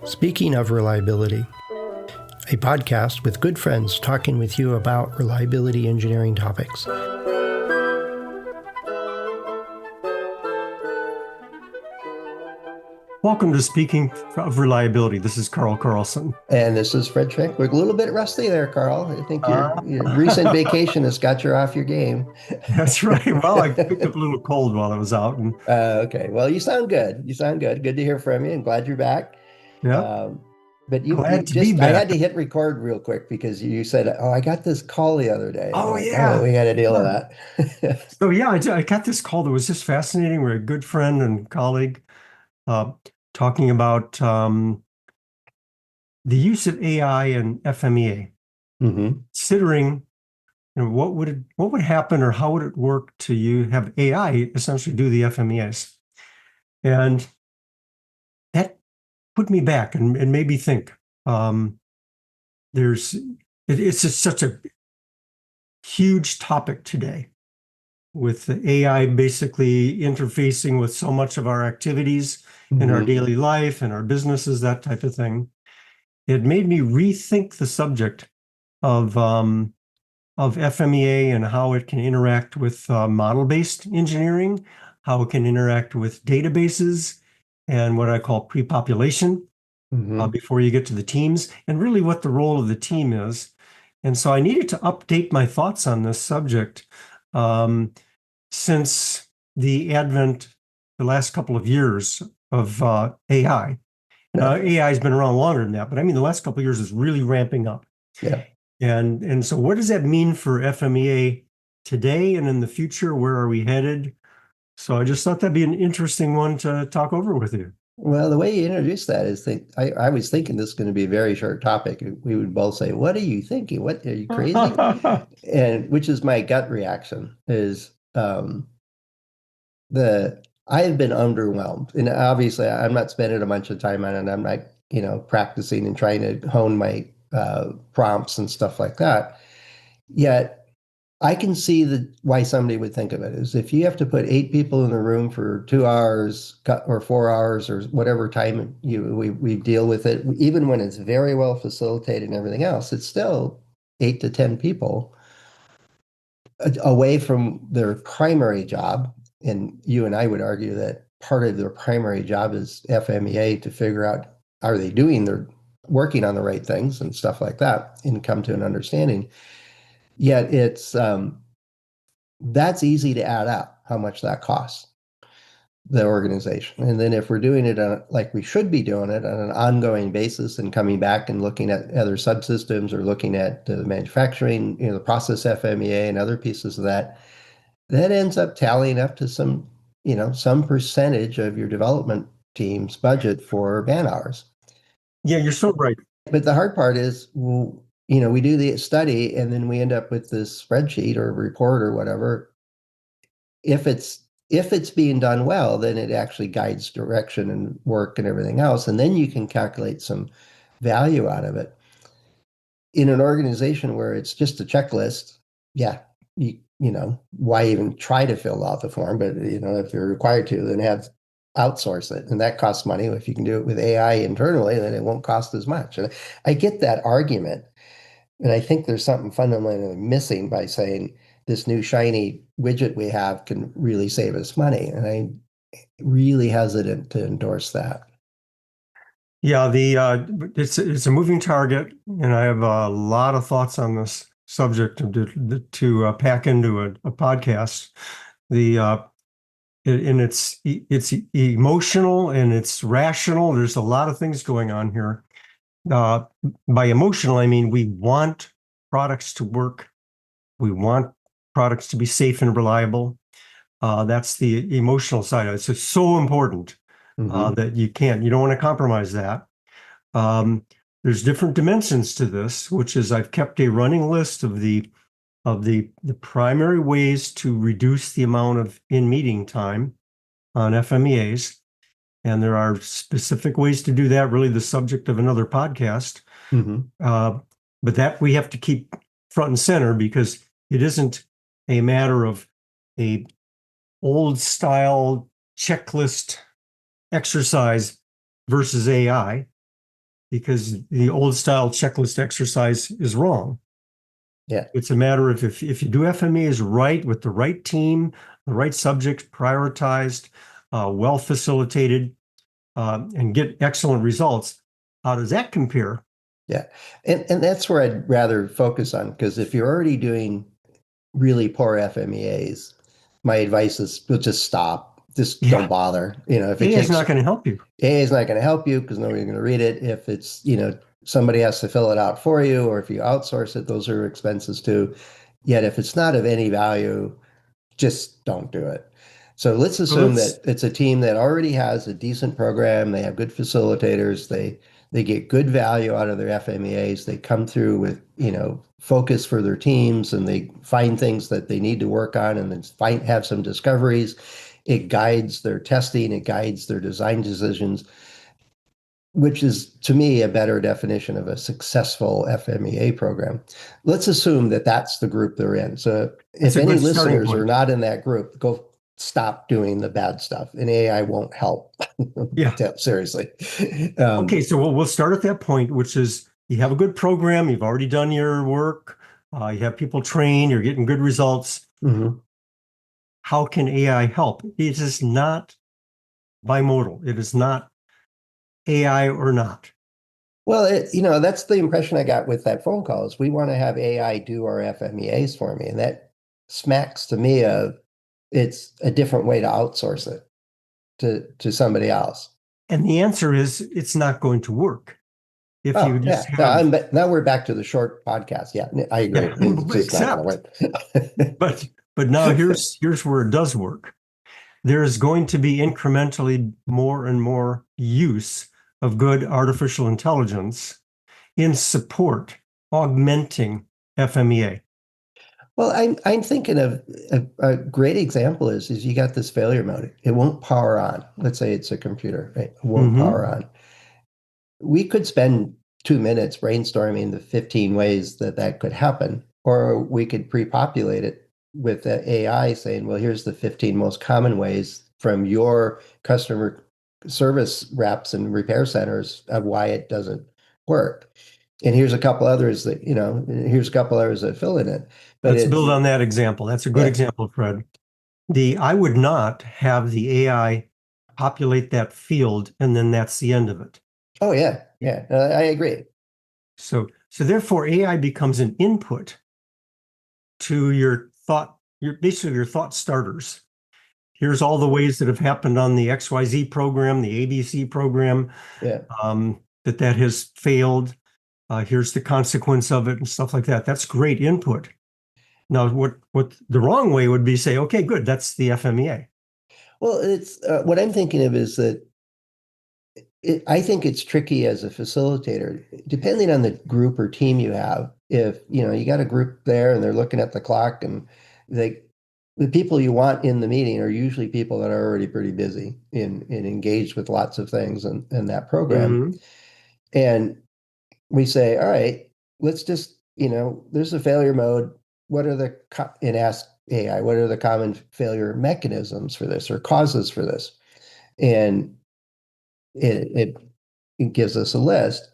Speaking of reliability, a podcast with good friends talking with you about reliability engineering topics. Welcome to Speaking of Reliability. This is Carl Carlson. And this is Fred Schwenk. We're a little bit rusty there, Carl. I think your recent vacation has got you off your game. That's right. Well, I picked up a little cold while I was out. Okay. Well, you sound good. You sound good. Good to hear from you and glad you're back. Yeah, But you glad to be just, I back. had to hit record real quick because you said, oh, I got this call the other day. Oh, Like, yeah. Oh, we got to deal with that. So, yeah, I got this call that was just fascinating. We're a good friend and colleague talking about the use of AI and FMEA, considering what would happen or how would it work to have AI essentially do the FMEAs. And that put me back and made me think. It's just such a huge topic today, with the AI basically interfacing with so much of our activities in our daily life and our businesses, that type of thing. It made me rethink the subject of FMEA and how it can interact with model-based engineering, how it can interact with databases and what I call pre-population before you get to the teams, and really what the role of the team is. And so I needed to update my thoughts on this subject since the advent, the last couple of years of AI. AI has been around longer than that, but I mean, the last couple of years is really ramping up. Yeah. And so what does that mean for FMEA today and in the future? Where are we headed? So I just thought that'd be an interesting one to talk over with you. Well, the way you introduced that is I was thinking this is going to be a very short topic. We would both say, "What are you thinking? What are you crazy?" And which is my gut reaction is I have been underwhelmed, and obviously I'm not spending a bunch of time on it. I'm not practicing and trying to hone my prompts and stuff like that. Yet I can see why somebody would think of it is if you have to put 8 people in the room for 2 hours or 4 hours or whatever time we deal with it, even when it's very well facilitated and everything else, it's still 8 to 10 people away from their primary job. And you and I would argue that part of their primary job is FMEA to figure out, are they working on the right things and stuff like that, and come to an understanding. Yet that's easy to add up how much that costs the organization. And then if we're doing it like we should be doing it on an ongoing basis and coming back and looking at other subsystems or looking at the manufacturing, the process FMEA and other pieces of that ends up tallying up to some percentage of your development team's budget for man hours. Yeah, you're so right. But the hard part is, we do the study and then we end up with this spreadsheet or report or whatever. If it's being done well, then it actually guides direction and work and everything else. And then you can calculate some value out of it. In an organization where it's just a checklist, yeah, why even try to fill out the form? But, if you're required to, then outsource it. And that costs money. If you can do it with AI internally, then it won't cost as much. And I get that argument. And I think there's something fundamentally missing by saying this new shiny widget we have can really save us money. And I'm really hesitant to endorse that. Yeah, it's a moving target, and I have a lot of thoughts on this subject to pack into a podcast. And it's emotional and it's rational. There's a lot of things going on here. By emotional, I mean we want products to work. We want products to be safe and reliable. That's the emotional side of it. So it's so important that you don't want to compromise that. There's different dimensions to this, which is I've kept a running list of the primary ways to reduce the amount of in-meeting time on FMEAs. And there are specific ways to do that, really the subject of another podcast. But that we have to keep front and center because it isn't a matter of a old style checklist exercise versus AI, because the old style checklist exercise is wrong. Yeah. It's a matter of if you do FMEAs right with the right team, the right subjects prioritized, well facilitated, and get excellent results. How does that compare? Yeah. And that's where I'd rather focus on, because if you're already doing really poor FMEAs, my advice is just stop. Just don't Yeah, bother. If it AI is takes not going to help you. AA is not going to help you because nobody's going to read it. If it's, somebody has to fill it out for you, or if you outsource it, those are expenses too. Yet if it's not of any value, just don't do it. So let's So assume let's that it's a team that already has a decent program. They have good facilitators. They get good value out of their FMEAs. They come through with, focus for their teams, and they find things that they need to work on, and then have some discoveries. It guides their testing. It guides their design decisions, which is to me a better definition of a successful FMEA program. Let's assume that that's the group they're in. So that's if a any good starting listeners are point. not in that group, go stop doing the bad stuff, and AI won't help. Yeah. Seriously. Okay, so we'll start at that point, which is you have a good program, you've already done your work, you have people trained, you're getting good results. Mhm. How can AI help? It is not bimodal. It is not AI or not. Well, that's the impression I got with that phone call is we want to have AI do our FMEAs for me. And that smacks to me of it's a different way to outsource it to somebody else. And the answer is it's not going to work. If you Oh, just yeah. have, Now we're back to the short podcast. Yeah, I agree. yeah, It's just not going except, to but now here's where it does work. There is going to be incrementally more and more use of good artificial intelligence in support, augmenting FMEA. Well, I'm thinking of a great example is you got this failure mode. It won't power on. Let's say it's a computer, right? It won't Mm-hmm. power on. We could spend 2 minutes brainstorming the 15 ways that that could happen, or we could pre-populate it with the AI saying, well, here's the 15 most common ways from your customer service reps and repair centers of why it doesn't work. And here's a couple others that, here's a couple others that fill in it. But Let's it's, build on that example. That's a good yeah. example, Fred. I would not have the AI populate that field and then that's the end of it. Oh, yeah. Yeah. I agree. So therefore AI becomes an input to your thought, basically your thought starters. Here's all the ways that have happened on the XYZ program, the ABC program, Yeah. that has failed. Here's the consequence of it and stuff like that. That's great input. Now, what the wrong way would be say, okay, good, that's the FMEA. Well, it's what I'm thinking of is that I think it's tricky as a facilitator, depending on the group or team you have. If you got a group there and they're looking at the clock, and they the people you want in the meeting are usually people that are already pretty busy and engaged with lots of things in that program. Mm-hmm. And we say, all right, let's just, there's a failure mode. What are and ask AI, what are the common failure mechanisms for this or causes for this? And it gives us a list.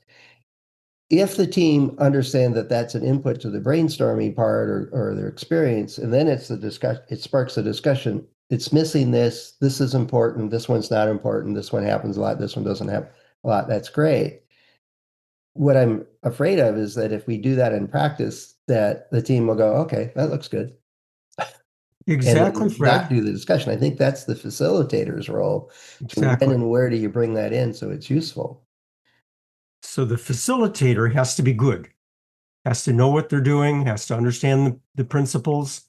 If the team understand that that's an input to the brainstorming part or their experience, and then it's the discussion, it sparks a discussion. It's missing this. This is important. This one's not important. This one happens a lot. This one doesn't happen a lot. That's great. What I'm afraid of is that if we do that in practice, that the team will go, okay, that looks good, and Exactly, then not Fred. do the discussion. I think that's the facilitator's role. To when Exactly. and where do you bring that in so it's useful? So the facilitator has to be good, has to know what they're doing, has to understand the principles,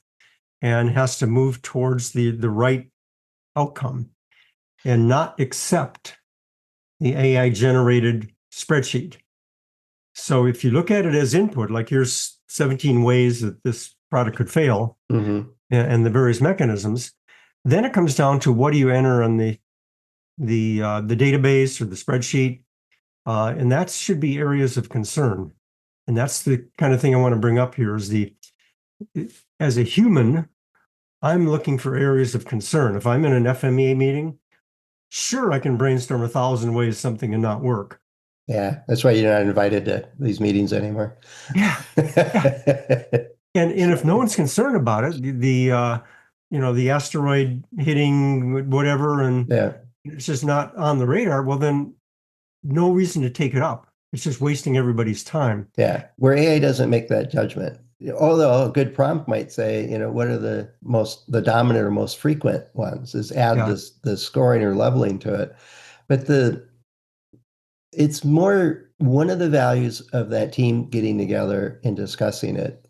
and has to move towards the right outcome and not accept the AI generated spreadsheet. So if you look at it as input, like here's 17 ways that this product could fail Hmm. and the various mechanisms, then it comes down to what do you enter on the database or the spreadsheet, and that should be areas of concern. And that's the kind of thing I want to bring up here is as a human, I'm looking for areas of concern. If I'm in an FMEA meeting, sure, I can brainstorm 1,000 ways something can not work. Yeah, that's why you're not invited to these meetings anymore. Yeah, yeah. And if no one's concerned about it, the asteroid hitting whatever, and Yeah, it's just not on the radar, well, then no reason to take it up. It's just wasting everybody's time. yeah. Where AI doesn't make that judgment. Although a good prompt might say, what are the dominant or most frequent ones, is add Yeah. this the scoring or leveling to it. But it's more one of the values of that team getting together and discussing it,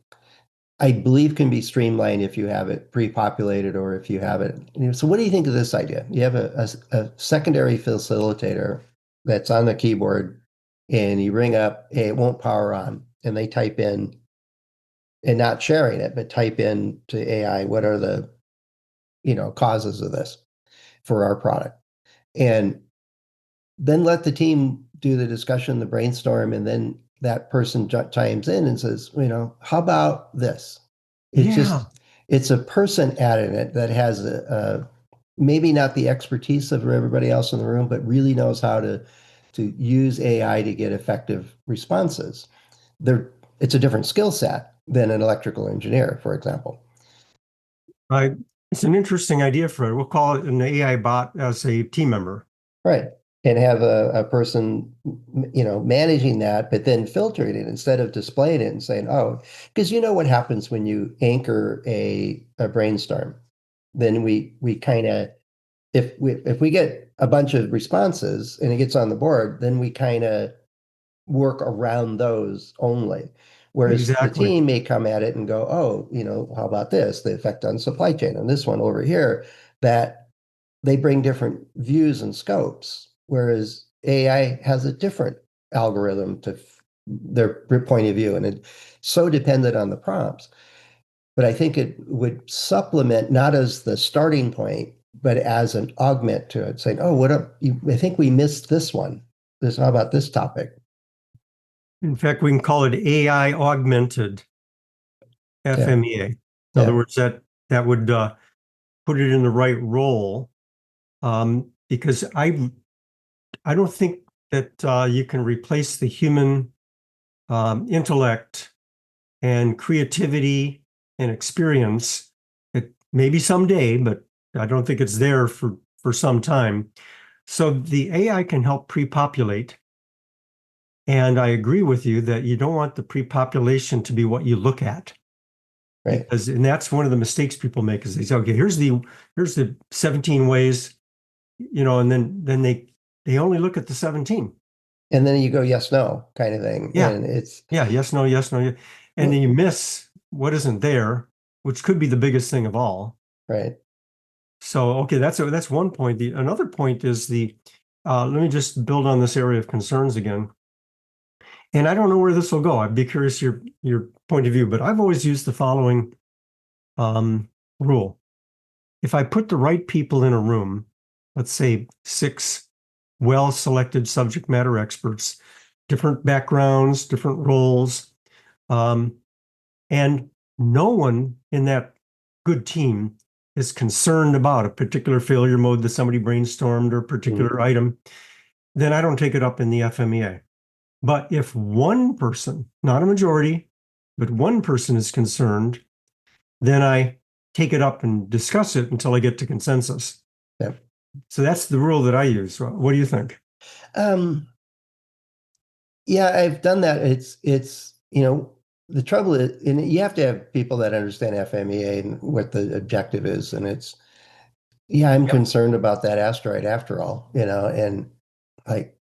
I believe, can be streamlined if you have it pre-populated or if you have it. So what do you think of this idea? You have a secondary facilitator that's on the keyboard and you ring up, hey, it won't power on, and they type in, and not sharing it, but type in to AI, what are the, causes of this for our product? And then let the team do the discussion, the brainstorm, and then that person chimes in and says, how about this? It's Yeah, just, it's a person adding it that has maybe not the expertise of everybody else in the room, but really knows how to use AI to get effective responses. It's a different skill set than an electrical engineer, for example. I, it's an interesting idea for it. We'll call it an AI bot as a team member. Right. And have a person, managing that, but then filtering it instead of displaying it and saying, oh, because you know what happens when you anchor a brainstorm. Then we kind of, if we get a bunch of responses and it gets on the board, then we kind of work around those only. Whereas the Exactly. team may come at it and go, oh, how about this? The effect on supply chain, and this one over here, that they bring different views and scopes, whereas AI has a different algorithm to their point of view, and it's so dependent on the prompts. But I think it would supplement not as the starting point, but as an augment to it, saying, "Oh, what up? I think we missed this one. How about this topic?" In fact, we can call it AI augmented Yeah, FMEA. In other yeah. words, that would put it in the right role, because I don't think that you can replace the human intellect and creativity and experience. It maybe someday, but I don't think it's there for some time. So the AI can help pre-populate. And I agree with you that you don't want the pre-population to be what you look at, Right. because and that's one of the mistakes people make is they say, okay, here's the 17 ways, and then they only look at the 17. And then you go yes, no kind of thing. Yeah. And it's, Yeah, yes, no, yes, no. And then well, you miss what isn't there, which could be the biggest thing of all. right. So, okay, that's one point. Another point is let me just build on this area of concerns again. And I don't know where this will go. I'd be curious your point of view, but I've always used the following rule. If I put the right people in a room, let's say 6 well-selected subject matter experts, different backgrounds, different roles, um, and no one in that good team is concerned about a particular failure mode that somebody brainstormed or a Mhm. particular item, then I don't take it up in the FMEA. But if one person, not a majority, but one person is concerned, then I take it up and discuss it until I get to consensus. Yeah. So that's the rule that I use. What do you think? Um, yeah, I've done that. The trouble is, and you have to have people that understand FMEA and what the objective is. And yeah, I'm Yep. concerned about that asteroid after all, and like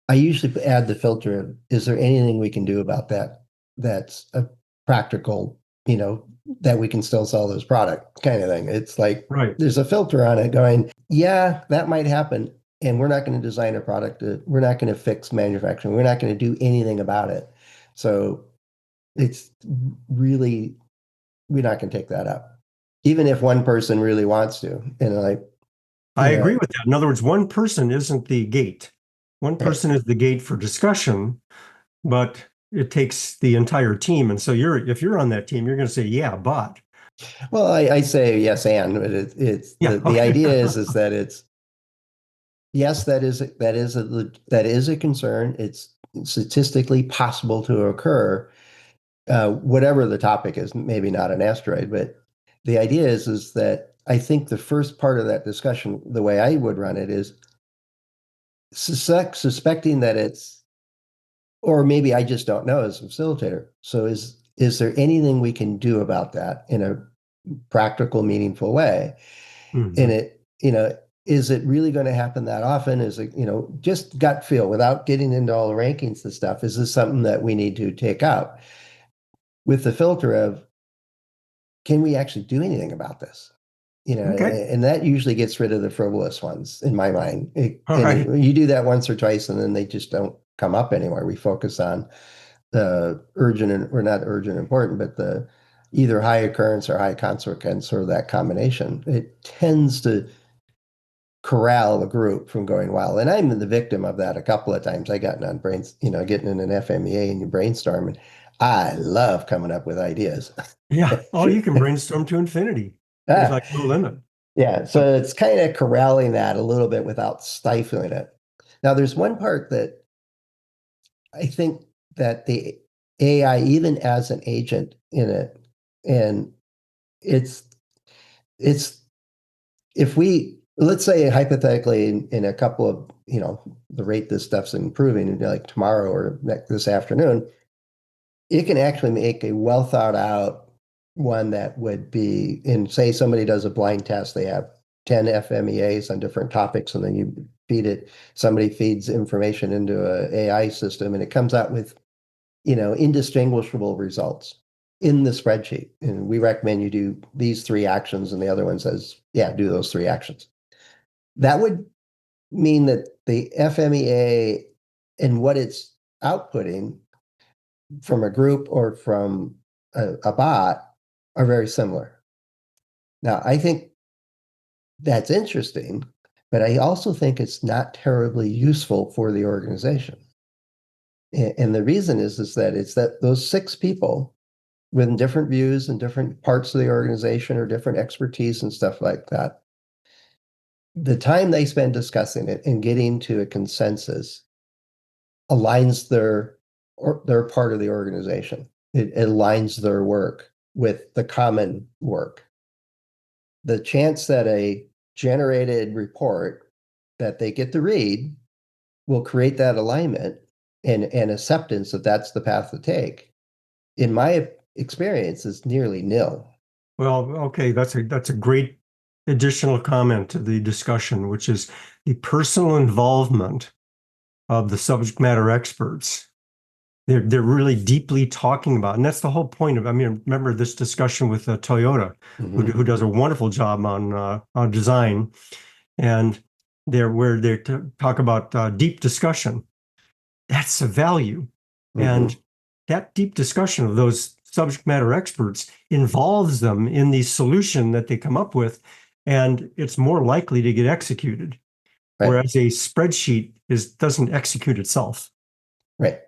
I usually add the filter of, is there anything we can do about that that's a practical, that we can still sell this product kind of thing. It's like Right. there's a filter on it going, yeah, that might happen. And we're not going to design a product. We're not going to fix manufacturing. We're not going to do anything about it. So it's really, we're not going to take that up. Even if one person really wants to, like, I agree with that. In other words, one person isn't the gate. One right. person is the gate for discussion, but it takes the entire team. And so if you're on that team, you're going to say, yeah, but. Well, I say yes, and but it's Yeah, the okay. idea is that Yes, that is a concern. It's statistically possible to occur, whatever the topic is, maybe not an asteroid, but the idea is that I think the first part of that discussion, the way I would run it, is suspecting that it's, or maybe I just don't know as a facilitator. So is there anything we can do about that in a practical, meaningful way? And Mhm. is it really going to happen that often? Is it, just gut feel without getting into all the rankings and stuff? Is this something that we need to take out with the filter of, can we actually do anything about this? Okay. And that usually gets rid of the frivolous ones in my mind. All right. And you do that once or twice, and then they just don't come up anymore. We focus on the urgent or not urgent important, but the either high occurrence or high consequence or that combination. It tends to corral a group from going wild. And I'm the victim of that a couple of times. I got on getting in an FMEA and you brainstorm, and I love coming up with ideas. Yeah. Oh, you can brainstorm to infinity. There's Ah, like no limit. yeah, But so it's kind of corralling that a little bit without stifling it. Now, there's one part that I think that the AI, even as an agent in it, and it's it's if we let's say hypothetically in a couple of the rate this stuff's improving, like tomorrow or this afternoon, it can actually make a well thought out one that would be in, say somebody does a blind test, they have 10 FMEAs on different topics, and then you feed it, somebody feeds information into a AI system, and it comes out with indistinguishable results in the spreadsheet. And we recommend you do these three actions, and the other one says, yeah, do those three actions. That would mean that the FMEA and what it's outputting from a group or from a bot are very similar. Now, I think that's interesting, but I also think it's not terribly useful for the organization. And the reason is that it's that those six people with different views and different parts of the organization or different expertise and stuff like that, the time they spend discussing it and getting to a consensus aligns their part of the organization. It aligns their work with the common work. The chance that a generated report that they get to read will create that alignment and acceptance that that's the path to take, in my experience, is nearly nil. well, okay, that's a great additional comment to the discussion, which is the personal involvement of the subject matter experts. They're really deeply talking about, and that's the whole point of. I mean, remember this discussion with Toyota, who Mm-hmm. does a wonderful job on design, and they talk about deep discussion. That's a value, Mm-hmm. and that deep discussion of those subject matter experts involves them in the solution that they come up with, and it's more likely to get executed. Right. Whereas a spreadsheet doesn't execute itself. Right.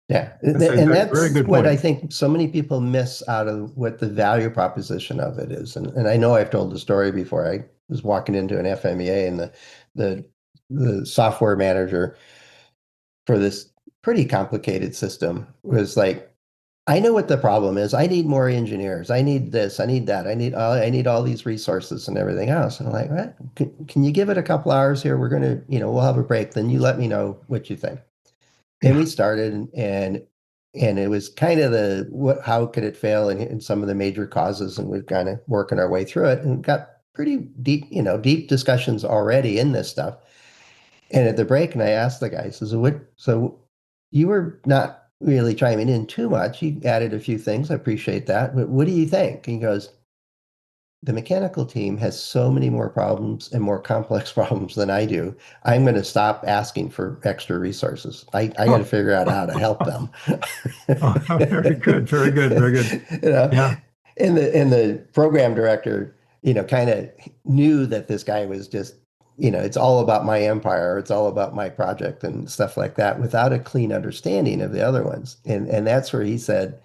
Yeah. That's a And very that's good what I point. think so many people miss out of what the value proposition of it is. And I know I've told the story before. I was walking into an FMEA, and the the software manager for this pretty complicated system was like, I know what the problem is. I need more engineers. I need this. I need that. I need all these resources and everything else. And I'm like, what? Can you give it a couple hours here? We're gonna, we'll have a break. Then you let me know what you think. And we Yeah. started, and it was kind of the what how could it fail, and some of the major causes, and we've kind of working our way through it and got pretty deep, deep discussions already in this stuff. And at the break, and I asked the guy, says, what, so you were not really chiming in too much. You added a few things. I appreciate that. But what do you think? And he goes, the mechanical team has so many more problems and more complex problems than I do. I'm going to stop asking for extra resources. I got to Oh, figure out how to help them. oh, very good, very good, very good. you know, Yeah. and the program director, kind of knew that this guy was just, it's all about my empire, it's all about my project and stuff like that, without a clean understanding of the other ones. And that's where he said,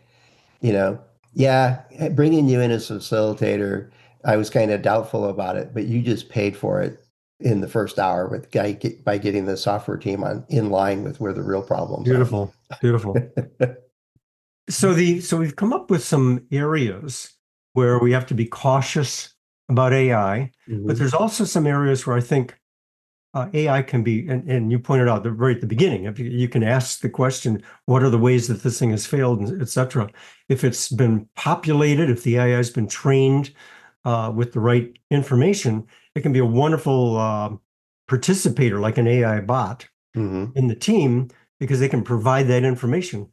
you know, yeah, bringing you in as a facilitator, I was kind of doubtful about it, but you just paid for it in the first hour with by getting the software team on in line with where the real problems are. Beautiful, beautiful. So we've come up with some areas where we have to be cautious about AI, but Mhm. there's also some areas where I think AI can be, and you pointed out right at the beginning, if you can ask the question, what are the ways that this thing has failed, et cetera. If it's been populated, if the AI has been trained with the right information, it can be a wonderful participator, like an AI bot Mhm. in the team, because they can provide that information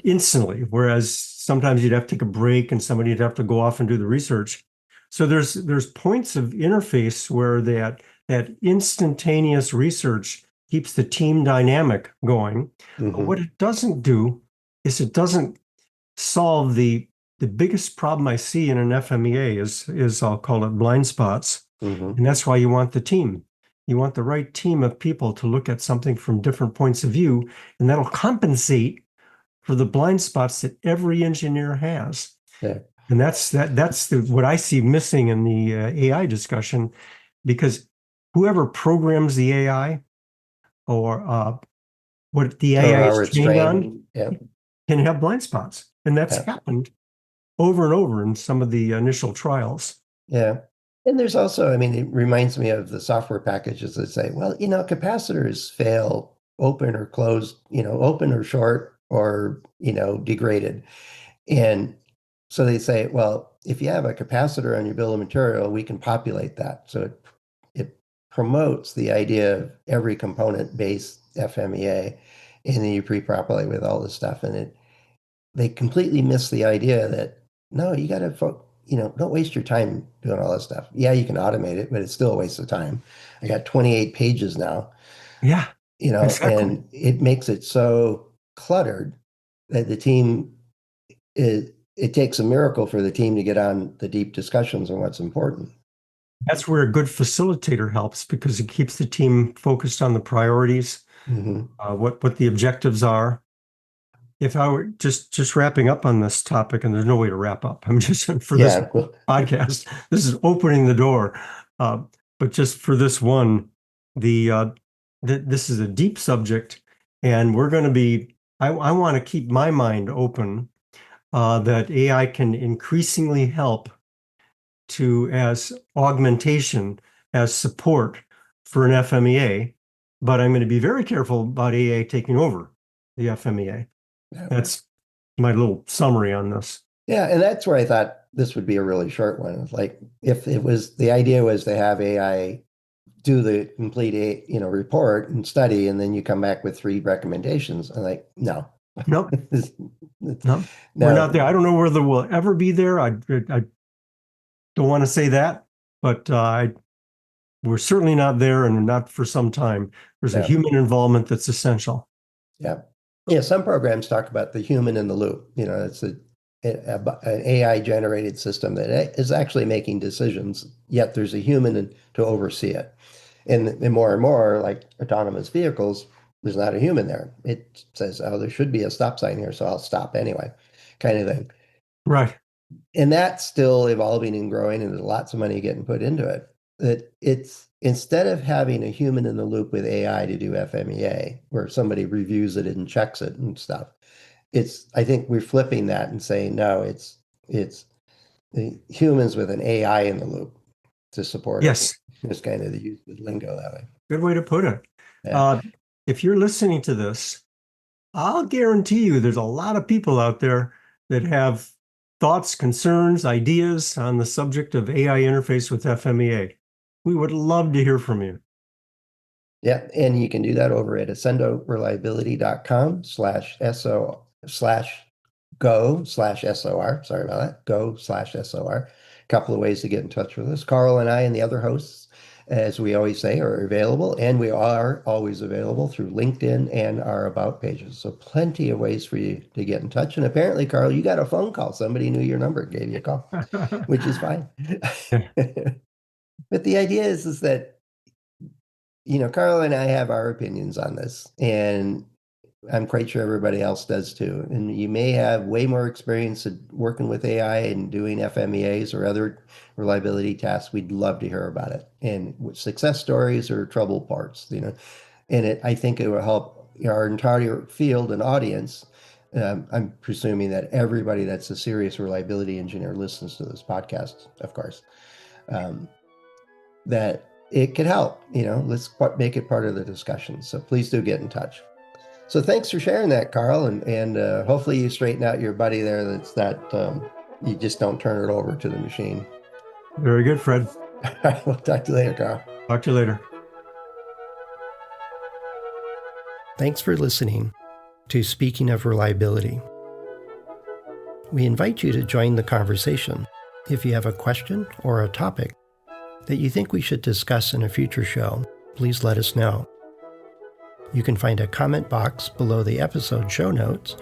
instantly. Whereas sometimes you'd have to take a break and somebody'd have to go off and do the research. So there's points of interface where that instantaneous research keeps the team dynamic going. But what Mhm. it doesn't do is it doesn't solve the biggest problem I see in an FMEA is I'll call it blind spots. Mhm. And that's why you want the team. You want the right team of people to look at something from different points of view, and that'll compensate for the blind spots that every engineer has. Yeah. And what I see missing in the AI discussion, because whoever programs the AI or what the Or AI is how it's trained on trained. Yeah. can have blind spots. And that's Yeah. happened over and over in some of the initial trials. Yeah. And there's also, I mean, it reminds me of the software packages that say, well, capacitors fail open or closed, open or short or, degraded. And so they say, well, if you have a capacitor on your bill of material, we can populate that. So it promotes the idea of every component based FMEA, and then you pre-populate with all this stuff. And they completely miss the idea that no, you got to, don't waste your time doing all this stuff. Yeah, you can automate it, but it's still a waste of time. I got 28 pages now, Yeah, exactly. and it makes it so cluttered that the team it takes a miracle for the team to get on the deep discussions on what's important. That's where a good facilitator helps because it keeps the team focused on the priorities, Hmm. what the objectives are. If I were just wrapping up on this topic, and there's no way to wrap up, I'm just for this Yeah, well, podcast, this is opening the door. Uh, but just for this one, the this is a deep subject, and we're going to be. I want to keep my mind open that AI can increasingly help to as augmentation, as support for an FMEA, but I'm going to be very careful about AI taking over the FMEA. yeah. That's my little summary on this. Yeah, and that's where I thought this would be a really short one. Like if it was the idea was to have AI do the complete report and study, and then you come back with three recommendations. I'm like, no. Nope, nope, we're not No, there. I don't know whether we'll ever be there. I don't want to say that, but we're certainly not there and not for some time. There's a no. human involvement that's essential. Yeah. Yeah, some programs talk about the human in the loop. It's an AI generated system that is actually making decisions, yet there's a human to oversee it. And more, like autonomous vehicles, there's not a human there. It says, oh, there should be a stop sign here, so I'll stop anyway, kind of thing. Right. And that's still evolving and growing, and there's lots of money getting put into it. That it's instead of having a human in the loop with AI to do FMEA, where somebody reviews it and checks it and stuff, I think we're flipping that and saying no, it's the humans with an AI in the loop to support it. Yes. It's kind of the use of lingo that way. Good way to put it. Yeah. Uh, if you're listening to this, I'll guarantee you there's a lot of people out there that have thoughts, concerns, ideas on the subject of AI interface with FMEA. We would love to hear from you. Yeah, and you can do that over at accendoreliability.com/SO slash go/SOR. Sorry about that. Go/SOR. A couple of ways to get in touch with us. Carl and I and the other hosts, as we always say, are available, and we are always available through LinkedIn and our About pages. So plenty of ways for you to get in touch. And apparently, Carl, you got a phone call. Somebody knew your number, gave you a call, which is fine. Yeah. But the idea is that Carl and I have our opinions on this, and I'm quite sure everybody else does too. And you may have way more experience at working with AI and doing FMEAs or other reliability tasks. We'd love to hear about it and success stories or trouble parts, And I think it will help our entire field and audience. I'm presuming that everybody that's a serious reliability engineer listens to this podcast, of course, um, that it could help. Let's make it part of the discussion. So please do get in touch. So thanks for sharing that, Carl, and hopefully you straighten out your buddy there. You just don't turn it over to the machine. Very good, Fred. All right, we'll talk to you later, Carl. Talk to you later. Thanks for listening to Speaking of Reliability. We invite you to join the conversation. If you have a question or a topic that you think we should discuss in a future show, please let us know. You can find a comment box below the episode show notes,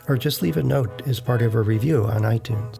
or just leave a note as part of a review on iTunes.